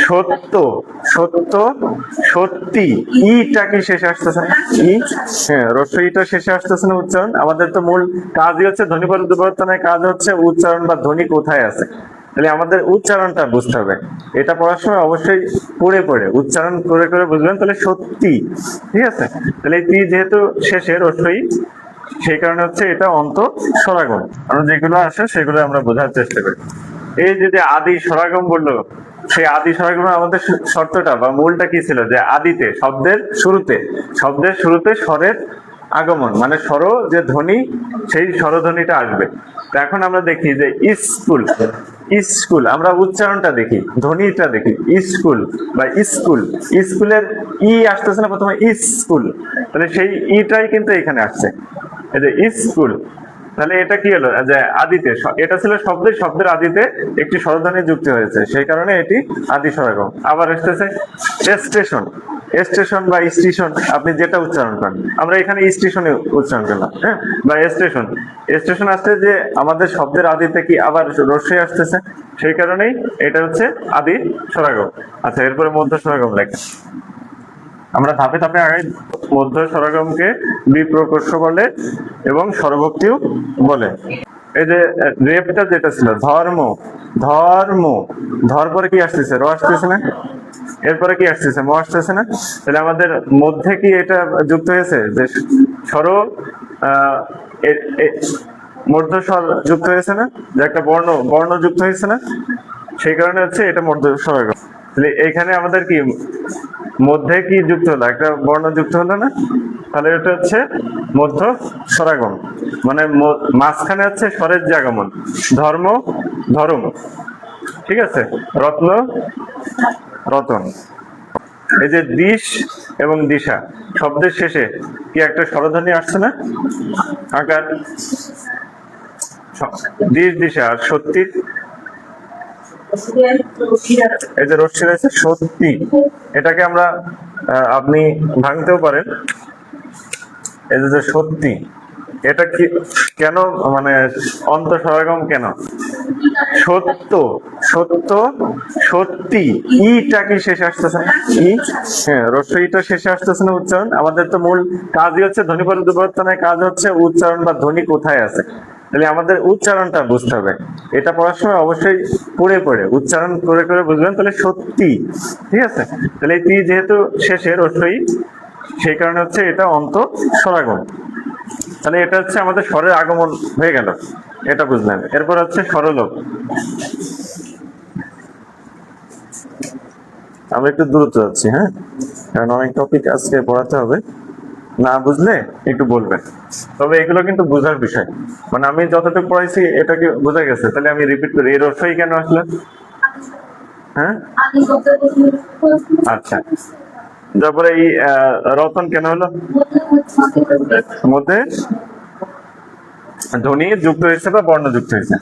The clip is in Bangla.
সত্য, সত্য, সত্যি, ইটা কি শেষে আসতেছে না? ই, হ্যাঁ, রস্বইটা শেষে আসতেছে না উচ্চারণ। আমাদের তো মূল কাজই হচ্ছে ধ্বনি পরিবর্তনের কাজ হচ্ছে উচ্চারণ বা ধ্বনি কোথায় আছে। তাহলে আমাদের উচ্চারণটা বুঝতে হবে। এটা পড়ার সময় অবশ্যই পড়ে পড়ে উচ্চারণ করে করে বুঝবেন। তাহলে সত্যি, ঠিক আছে। তাহলে তি যেহেতু শেষে রস্বই, সেই কারণে হচ্ছে এটা অন্ত স্বরাগম। আমরা যেগুলো আসে সেগুলো আমরা বোঝার চেষ্টা করি। এই যে আদি স্বরাগম বললো, সেই আদি স্বরাগমে আমাদের শর্তটা বা মূলটা কি ছিল? যে আদিতে শব্দের শুরুতে স্বরের আগমন, মানে স্বর যে ধ্বনি, সেই স্বরধ্বনিটা আসবে। তো এখন আমরা দেখি যে স্কুল, স্কুল, আমরা উচ্চারণটা দেখি, ধ্বনিটা দেখি। স্কুল বা স্কুল, স্কুলের ই আসতেছে না প্রথমে? স্কুল, তাহলে সেই ইটাই কিন্তু এখানে আসছে, এই যে স্কুল। তাহলে এটা কি হলো? যে আদিতে, এটা ছিল শব্দের আদিতে একটি স্বরধ্বনি যুক্ত হয়েছে, সেই কারণে এটি আদি স্বরাগম। আবার আসতেছে স্টেশন, স্টেশন বা স্টেশন, আপনি যেটা উচ্চারণ করেন, আমরা এখানে স্টেশনে উচ্চারণ করলাম, হ্যাঁ, বা স্টেশন। স্টেশন আসছে যে আমাদের শব্দের আদিতে কি আবার রস্বই আসতেছে, সেই কারণেই এটা হচ্ছে আদি স্বরাগম। আচ্ছা, এরপরে মধ্য স্বরাগম লেখা। আমরা ধাপে ধাপে আগে মধ্য স্বরাগমকে বিপ্রকর্ষ বলে এবং স্বরভক্তিও বলে। এই যে রেপটা যেটা ছিল ধর্ম, ধর্ম, ধর পরে কি আসতেছে? র আসতেছে না? এরপরে কি আসতেছে? ম আসতেছে না? তাহলে আমাদের মধ্যে কি এটা যুক্ত হয়েছে যে স্বর, মধ্য স্বর যুক্ত হয়েছে না? যে একটা বর্ণ, বর্ণ যুক্ত হয়েছে না? সেই কারণে হচ্ছে এটা মধ্য স্বরাগম। তাহলে এখানে আমাদের কি মধ্যে কি যুক্ত হলো? একটা বর্ণ যুক্ত হলো না? তাহলে এটা হচ্ছে মধ্য স্বরাগম, মানে মাঝখানে হচ্ছে স্বরের যে আগমন। ধর্ম, ধরম, ঠিক আছে। রত্ন, রতন। এই যে দিশ এবং দিশা, শব্দের শেষে কি একটা স্বরধ্বনি আসছে না? আকার, দিশ দিশা। আর সত্যি, এই যে রশ্মি রয়েছে সত্যি, এটাকে আমরা আপনি ভাঙতেও পারেন। এই যে সত্যি, এটা কি কেন, মানে অন্ত স্বরাগম কেন? সত্য, সত্য, সত্যি, ইটা কি শেষে আসতেছে না? ই, হ্যাঁ, রস্বইটা শেষে আসতেছে না উচ্চারণ। আমাদের তো মূল কাজই হচ্ছে ধ্বনি পরিবর্তনের কাজ হচ্ছে উচ্চারণ বা ধ্বনি কোথায় আছে। তাহলে আমাদের উচ্চারণটা বুঝতে হবে। এটা পড়ার সময় অবশ্যই পড়ে পড়ে উচ্চারণ করে করে বুঝবেন। তাহলে সত্যি, ঠিক আছে। তাহলে তি যেহেতু শেষে রস্বই, সেই কারণে হচ্ছে এটা অন্ত স্বরাগম। তাহলে এটা হচ্ছে আমাদের স্বরের আগমন হয়ে গেল, এটা বুঝলেন। এরপর হচ্ছে স্বরলোপ। আমরা একটু দ্রুত যাচ্ছি, হ্যাঁ, কারণ অনেক টপিক আজকে পড়াতে হবে। না বুঝলে একটু বলবেন, তবে এগুলো কিন্তু বোঝার বিষয়। মানে আমি যতটুকু পড়াইছি এটা কি বোঝা গেছে? তাহলে আমি রিপিট করি, এর রস্বই কেন আসলে? হ্যাঁ, আচ্ছা। তারপরে এই রতন কেন হলো? মধ্যে ধ্বনি যুক্ত হয়েছে বা বর্ণ যুক্ত হয়েছে।